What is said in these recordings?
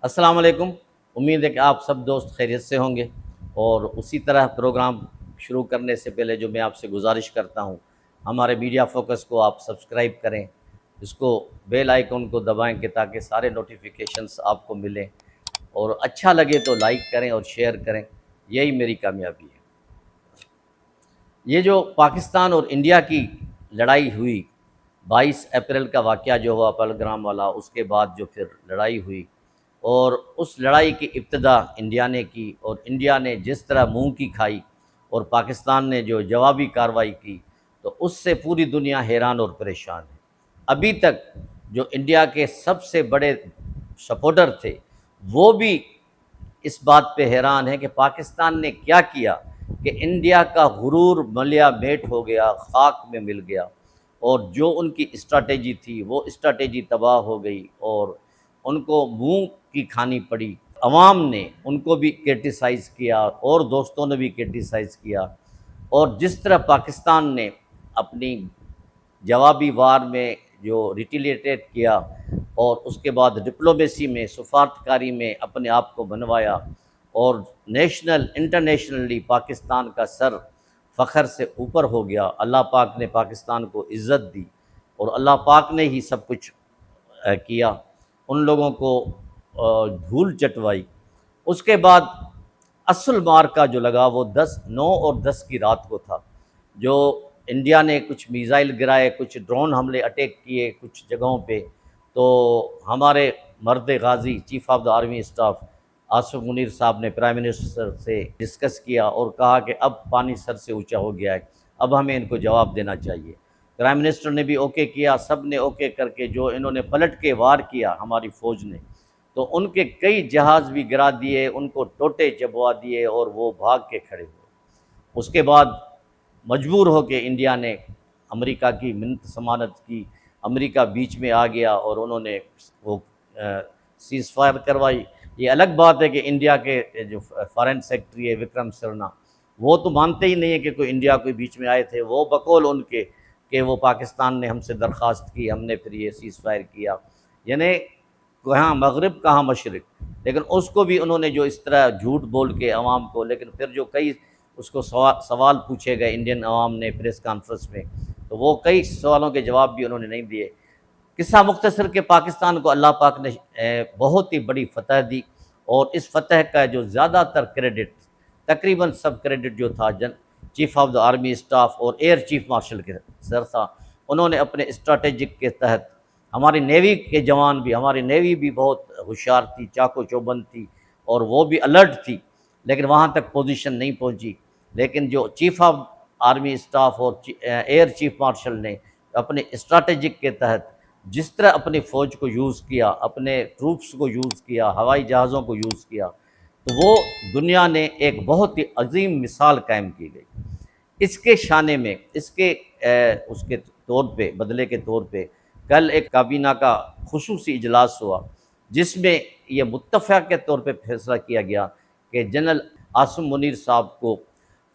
السلام علیکم۔ امید ہے کہ آپ سب دوست خیریت سے ہوں گے، اور اسی طرح پروگرام شروع کرنے سے پہلے جو میں آپ سے گزارش کرتا ہوں، ہمارے میڈیا فوکس کو آپ سبسکرائب کریں، اس کو بیل آئیکن کو دبائیں کہ تاکہ سارے نوٹیفیکیشنز آپ کو ملیں، اور اچھا لگے تو لائک کریں اور شیئر کریں، یہی میری کامیابی ہے۔ یہ جو پاکستان اور انڈیا کی لڑائی ہوئی، 22 اپریل کا واقعہ جو ہوا پہلگام والا، اس کے بعد جو پھر لڑائی ہوئی، اور اس لڑائی کی ابتدا انڈیا نے کی، اور انڈیا نے جس طرح منہ کی کھائی اور پاکستان نے جو جوابی کارروائی کی، تو اس سے پوری دنیا حیران اور پریشان ہے۔ ابھی تک جو انڈیا کے سب سے بڑے سپورٹر تھے وہ بھی اس بات پہ حیران ہے کہ پاکستان نے کیا کیا کہ انڈیا کا غرور ملیا میٹ ہو گیا، خاک میں مل گیا، اور جو ان کی اسٹریٹجی تھی وہ اسٹریٹجی تباہ ہو گئی، اور ان کو منہ کی کھانی پڑی۔ عوام نے ان کو بھی کرٹیسائز کیا اور دوستوں نے بھی کرٹیسائز کیا، اور جس طرح پاکستان نے اپنی جوابی وار میں جو ریٹیلیٹیٹ کیا، اور اس کے بعد ڈپلومیسی میں، سفارتکاری میں اپنے آپ کو بنوایا، اور انٹرنیشنلی پاکستان کا سر فخر سے اوپر ہو گیا۔ اللہ پاک نے پاکستان کو عزت دی، اور اللہ پاک نے ہی سب کچھ کیا، ان لوگوں کو دھول چٹوائی۔ اس کے بعد اصل مارکا جو لگا وہ 9 اور 10 کی رات کو تھا، جو انڈیا نے کچھ میزائل گرائے، کچھ ڈرون حملے اٹیک کیے کچھ جگہوں پہ، تو ہمارے مرد غازی chief of the army staff Asif Munir صاحب نے پرائم منسٹر سے ڈسکس کیا اور کہا کہ اب پانی سر سے اونچا ہو گیا ہے، اب ہمیں ان کو جواب دینا چاہیے۔ پرائم منسٹر نے بھی اوکے کیا، سب نے اوکے کر کے جو انہوں نے پلٹ کے وار کیا ہماری فوج نے، تو ان کے کئی جہاز بھی گرا دیے، ان کو ٹوٹے چبوا دیے، اور وہ بھاگ کے کھڑے ہوئے۔ اس کے بعد مجبور ہو کے انڈیا نے امریکہ کی منت سماعت کی، امریکہ بیچ میں آ گیا، اور انہوں نے وہ سیز فائر کروائی۔ یہ الگ بات ہے کہ انڈیا کے جو فارن سیکرٹری ہے وکرم سرنا، وہ تو مانتے ہی نہیں ہیں کہ کوئی انڈیا کوئی بیچ میں آئے تھے، وہ بقول ان کے کہ وہ پاکستان نے ہم سے درخواست کی، ہم نے پھر یہ سیز فائر کیا، یعنی کہاں مغرب کہاں مشرق۔ لیکن اس کو بھی انہوں نے جو اس طرح جھوٹ بول کے عوام کو، لیکن پھر جو کئی اس کو سوال پوچھے گئے انڈین عوام نے پریس کانفرنس میں، تو وہ کئی سوالوں کے جواب بھی انہوں نے نہیں دیے۔ قصہ مختصر کہ پاکستان کو اللہ پاک نے بہت ہی بڑی فتح دی، اور اس فتح کا جو زیادہ تر کریڈٹ، تقریباً سب کریڈٹ جو تھا chief of the army staff اور ایئر چیف مارشل کے سر تھا۔ انہوں نے اپنے اسٹریٹجک کے تحت، ہماری نیوی کے جوان بھی، ہماری نیوی بھی بہت ہوشیار تھی، چاق و چوبند تھی، اور وہ بھی الرٹ تھی، لیکن وہاں تک پوزیشن نہیں پہنچی۔ لیکن جو چیف آف آرمی اسٹاف اور ایئر چیف مارشل نے اپنے اسٹریٹجک کے تحت جس طرح اپنی فوج کو یوز کیا، اپنے ٹروپس کو یوز کیا، ہوائی جہازوں کو یوز کیا، تو وہ دنیا نے ایک بہت ہی عظیم مثال قائم کی گئی۔ اس کے شانے میں اس کے طور پہ، بدلے کے طور پہ، کل ایک کابینہ کا خصوصی اجلاس ہوا، جس میں یہ متفق کے طور پہ فیصلہ کیا گیا کہ جنرل آصف منیر صاحب کو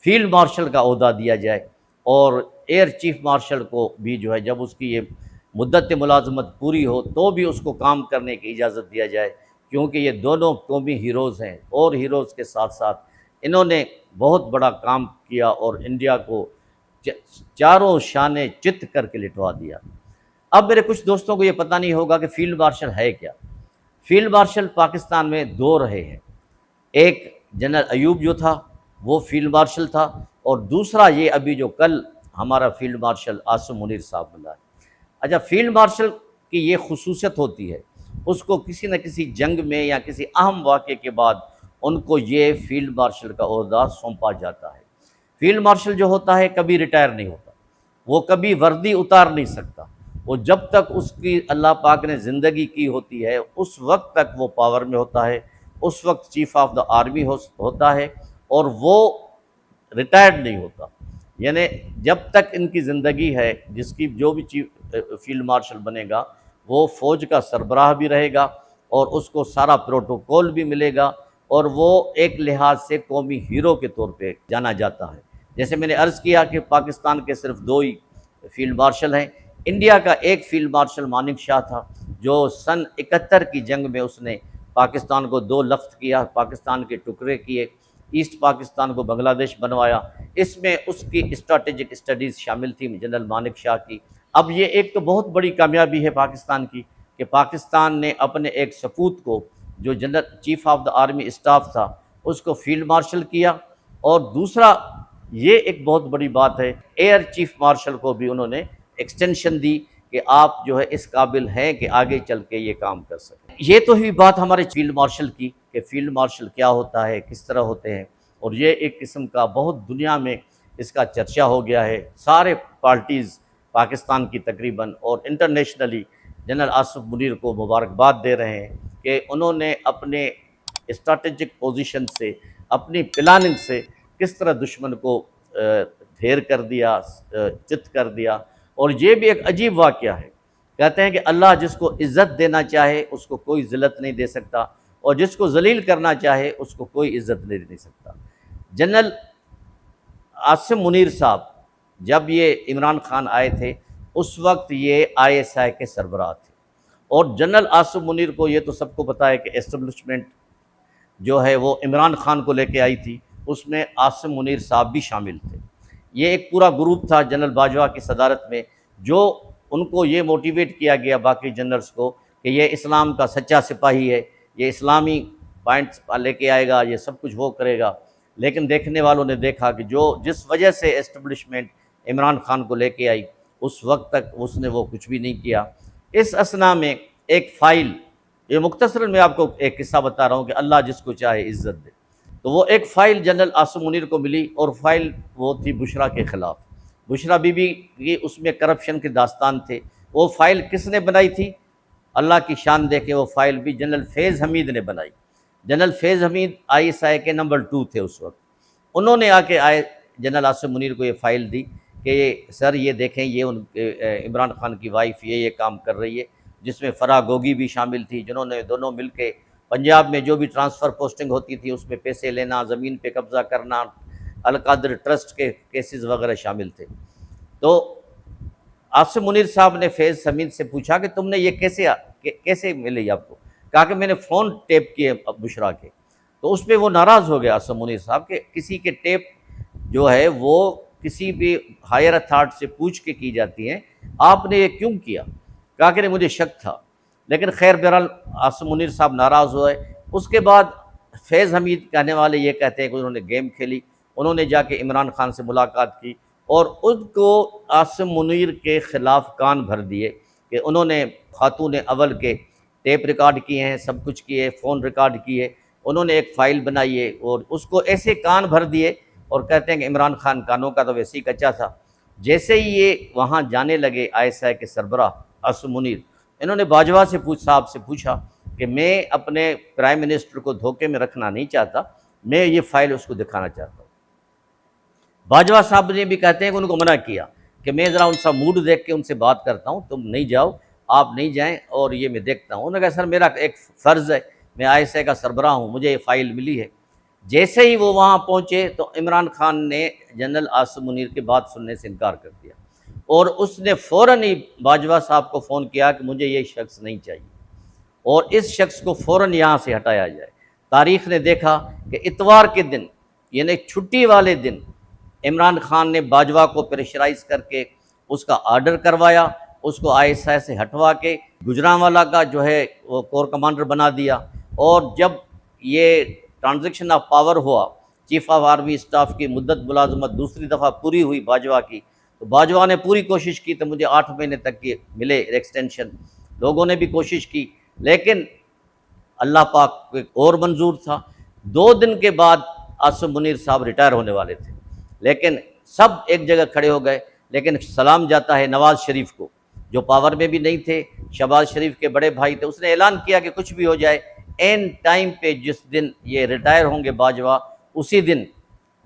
فیلڈ مارشل کا عہدہ دیا جائے، اور ایئر چیف مارشل کو بھی جو ہے جب اس کی یہ مدت ملازمت پوری ہو تو بھی اس کو کام کرنے کی اجازت دیا جائے، کیونکہ یہ دونوں قومی ہیروز ہیں، اور ہیروز کے ساتھ ساتھ انہوں نے بہت بڑا کام کیا اور انڈیا کو چاروں شانے چت کر کے لٹوا دیا۔ اب میرے کچھ دوستوں کو یہ پتہ نہیں ہوگا کہ فیلڈ مارشل ہے کیا۔ فیلڈ مارشل پاکستان میں دو رہے ہیں، ایک جنرل ایوب جو تھا وہ فیلڈ مارشل تھا، اور دوسرا یہ ابھی جو کل ہمارا فیلڈ مارشل آصف منیر صاحب ملا ہے۔ اچھا، فیلڈ مارشل کی یہ خصوصیت ہوتی ہے، اس کو کسی نہ کسی جنگ میں یا کسی اہم واقعے کے بعد ان کو یہ فیلڈ مارشل کا عہدہ سونپا جاتا ہے۔ فیلڈ مارشل جو ہوتا ہے کبھی ریٹائر نہیں ہوتا، وہ کبھی وردی اتار نہیں سکتا، وہ جب تک اس کی اللہ پاک نے زندگی کی ہوتی ہے اس وقت تک وہ پاور میں ہوتا ہے، اس وقت چیف آف دا آرمی ہوتا ہے، اور وہ ریٹائرڈ نہیں ہوتا، یعنی جب تک ان کی زندگی ہے، جس کی جو بھی چیف فیلڈ مارشل بنے گا وہ فوج کا سربراہ بھی رہے گا، اور اس کو سارا پروٹوکول بھی ملے گا، اور وہ ایک لحاظ سے قومی ہیرو کے طور پہ جانا جاتا ہے۔ جیسے میں نے عرض کیا کہ پاکستان کے صرف 2 ہی فیلڈ مارشل ہیں۔ انڈیا کا ایک فیلڈ مارشل مانک شاہ تھا، جو سن 71 کی جنگ میں اس نے پاکستان کو دو لخت کیا، پاکستان کے ٹکڑے کیے، ایسٹ پاکستان کو بنگلہ دیش بنوایا۔ اس میں اس کی اسٹریٹجک اسٹڈیز شامل تھی جنرل مانک شاہ کی۔ اب یہ ایک تو بہت بڑی کامیابی ہے پاکستان کی کہ پاکستان نے اپنے ایک سپوت کو جو general chief of the army staff تھا اس کو فیلڈ مارشل کیا، اور دوسرا یہ ایک بہت بڑی بات ہے، ایئر چیف مارشل کو بھی انہوں نے ایکسٹینشن دی کہ آپ جو ہے اس قابل ہیں کہ آگے چل کے یہ کام کر سکیں۔ یہ تو ہوئی بات ہمارے فیلڈ مارشل کی کہ فیلڈ مارشل کیا ہوتا ہے، کس طرح ہوتے ہیں، اور یہ ایک قسم کا بہت دنیا میں اس کا چرچا ہو گیا ہے۔ سارے پارٹیز پاکستان کی تقریباً اور انٹرنیشنلی جنرل آصف منیر کو مبارکباد دے رہے ہیں کہ انہوں نے اپنے اسٹریٹجک پوزیشن سے، اپنی پلاننگ سے کس طرح دشمن کو ڈھیر کر دیا، چت کر دیا۔ اور یہ بھی ایک عجیب واقعہ ہے، کہتے ہیں کہ اللہ جس کو عزت دینا چاہے اس کو کوئی ذلت نہیں دے سکتا، اور جس کو ذلیل کرنا چاہے اس کو کوئی عزت نہیں دے سکتا۔ جنرل آصف منیر صاحب جب یہ عمران خان آئے تھے اس وقت یہ ISI کے سربراہ تھے، اور جنرل آصف منیر کو یہ تو سب کو پتہ ہے کہ اسٹیبلشمنٹ جو ہے وہ عمران خان کو لے کے آئی تھی، اس میں آصف منیر صاحب بھی شامل تھے۔ یہ ایک پورا گروپ تھا جنرل باجوہ کی صدارت میں، جو ان کو یہ موٹیویٹ کیا گیا باقی جنرلز کو کہ یہ اسلام کا سچا سپاہی ہے، یہ اسلامی پوائنٹس لے کے آئے گا، یہ سب کچھ وہ کرے گا۔ لیکن دیکھنے والوں نے دیکھا کہ جس وجہ سے اسٹیبلشمنٹ عمران خان کو لے کے آئی اس وقت تک اس نے وہ کچھ بھی نہیں کیا۔ اس اثنا میں ایک فائل، یہ مختصراً میں آپ کو ایک قصہ بتا رہا ہوں کہ اللہ جس کو چاہے عزت دے، تو وہ ایک فائل جنرل آصف منیر کو ملی، اور فائل وہ تھی بشرا کے خلاف۔ بشرا بی بی کی اس میں کرپشن کے داستان تھے۔ وہ فائل کس نے بنائی تھی؟ اللہ کی شان دیکھیں، وہ فائل بھی جنرل فیض حمید نے بنائی۔ جنرل فیض حمید ISI کے نمبر 2 تھے اس وقت۔ انہوں نے آ کے جنرل آصف منیر کو یہ فائل دی کہ سر یہ دیکھیں، یہ عمران خان کی وائف یہ کام کر رہی ہے، جس میں فرح گوگی بھی شامل تھی، جنہوں نے دونوں مل کے پنجاب میں جو بھی ٹرانسفر پوسٹنگ ہوتی تھی اس میں پیسے لینا، زمین پہ قبضہ کرنا، القادر ٹرسٹ کے کیسز وغیرہ شامل تھے۔ تو آصف منیر صاحب نے فیض حمید سے پوچھا کہ تم نے یہ کیسے ملی آپ کو؟ کہا کہ میں نے فون ٹیپ کیے بشرا کے۔ تو اس پہ وہ ناراض ہو گیا آصف منیر صاحب کہ کسی کے ٹیپ جو ہے وہ کسی بھی ہائر اتھارٹی سے پوچھ کے کی جاتی ہیں، آپ نے یہ کیوں کیا؟ کہا کہ مجھے شک تھا۔ لیکن خیر بہرحال آصف منیر صاحب ناراض ہوئے۔ اس کے بعد فیض حمید کہنے والے یہ کہتے ہیں کہ انہوں نے گیم کھیلی، انہوں نے جا کے عمران خان سے ملاقات کی اور ان کو آصف منیر کے خلاف کان بھر دیے کہ انہوں نے خاتون اول کے ٹیپ ریکارڈ کیے ہیں، سب کچھ کیے، فون ریکارڈ کیے، انہوں نے ایک فائل بنائی ہے اور اس کو ایسے کان بھر دیے، اور کہتے ہیں کہ عمران خان کانوں کا تو ویسے ہی کچا تھا۔ جیسے ہی یہ وہاں جانے لگے ISI کے سربراہ آصف منیر، انہوں نے باجوہ صاحب سے پوچھا کہ میں اپنے پرائم منسٹر کو دھوکے میں رکھنا نہیں چاہتا، میں یہ فائل اس کو دکھانا چاہتا ہوں۔ باجوہ صاحب نے بھی کہتے ہیں کہ ان کو منع کیا کہ میں ذرا ان سا موڈ دیکھ کے ان سے بات کرتا ہوں، تم نہیں جاؤ، آپ نہیں جائیں، اور یہ میں دیکھتا ہوں۔ انہوں نے کہا سر میرا ایک فرض ہے، میں ISI کا سربراہ ہوں، مجھے یہ فائل ملی ہے۔ جیسے ہی وہ وہاں پہنچے تو عمران خان نے جنرل آصف منیر کی بات سننے سے انکار کر دیا، اور اس نے فوراً ہی باجوہ صاحب کو فون کیا کہ مجھے یہ شخص نہیں چاہیے اور اس شخص کو فوراً یہاں سے ہٹایا جائے۔ تاریخ نے دیکھا کہ اتوار کے دن یعنی چھٹی والے دن عمران خان نے باجوہ کو پریشرائز کر کے اس کا آرڈر کروایا، اس کو ISI سے ہٹوا کے گجرانوالا کا جو ہے وہ کور کمانڈر بنا دیا۔ اور جب یہ ٹرانزیکشن آف پاور ہوا، چیف آف آرمی اسٹاف کی مدت ملازمت دوسری دفعہ پوری ہوئی باجوہ کی، تو باجوہ نے پوری کوشش کی تو مجھے 8 مہینے تک کی ملے ایکسٹینشن، لوگوں نے بھی کوشش کی، لیکن اللہ پاک کو ایک اور منظور تھا۔ 2 دن کے بعد آصف منیر صاحب ریٹائر ہونے والے تھے، لیکن سب ایک جگہ کھڑے ہو گئے۔ لیکن سلام جاتا ہے نواز شریف کو، جو پاور میں بھی نہیں تھے، شہباز شریف کے بڑے بھائی تھے۔ اس نے اعلان کیا کہ کچھ بھی ہو جائے، این ٹائم پہ جس دن یہ ریٹائر ہوں گے باجوہ، اسی دن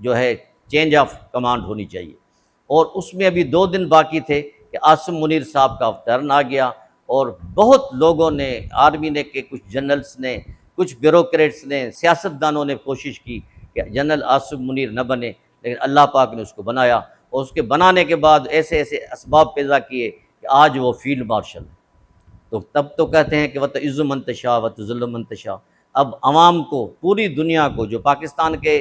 جو ہے چینج آف کمانڈ ہونی چاہیے۔ اور اس میں ابھی 2 دن باقی تھے کہ آصف منیر صاحب کا ٹرن آ گیا، اور بہت لوگوں نے، آرمی نے کے کچھ جنرلز نے، کچھ بیوروکریٹس نے، سیاستدانوں نے کوشش کی کہ جنرل آصف منیر نہ بنے، لیکن اللہ پاک نے اس کو بنایا، اور اس کے بنانے کے بعد ایسے ایسے اسباب پیدا کیے کہ آج وہ فیلڈ مارشل ہے۔ تو تب تو کہتے ہیں کہ وَتُعِزُّ مَن تَشَاءُ وَتُذِلُّ مَن تَشَاءُ، اب عوام کو، پوری دنیا کو، جو پاکستان کے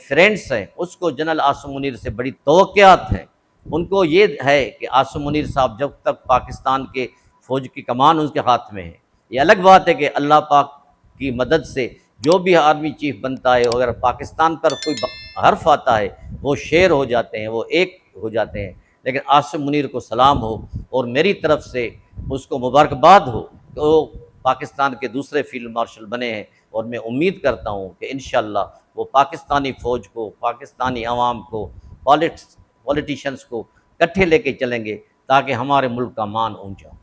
فرینڈس ہیں، اس کو جنرل عاصم منیر سے بڑی توقعات ہیں۔ ان کو یہ ہے کہ عاصم منیر صاحب جب تک پاکستان کے فوج کی کمان ان کے ہاتھ میں ہے، یہ الگ بات ہے کہ اللہ پاک کی مدد سے جو بھی آرمی چیف بنتا ہے، اگر پاکستان پر کوئی حرف آتا ہے وہ شیر ہو جاتے ہیں، وہ ایک ہو جاتے ہیں۔ لیکن عاصم منیر کو سلام ہو، اور میری طرف سے اس کو مبارکباد ہو کہ وہ پاکستان کے دوسرے فیلڈ مارشل بنے ہیں، اور میں امید کرتا ہوں کہ انشاءاللہ وہ پاکستانی فوج کو، پاکستانی عوام کو، پولیٹیشنز کو کٹھے لے کے چلیں گے تاکہ ہمارے ملک کا مان اونچا ہو۔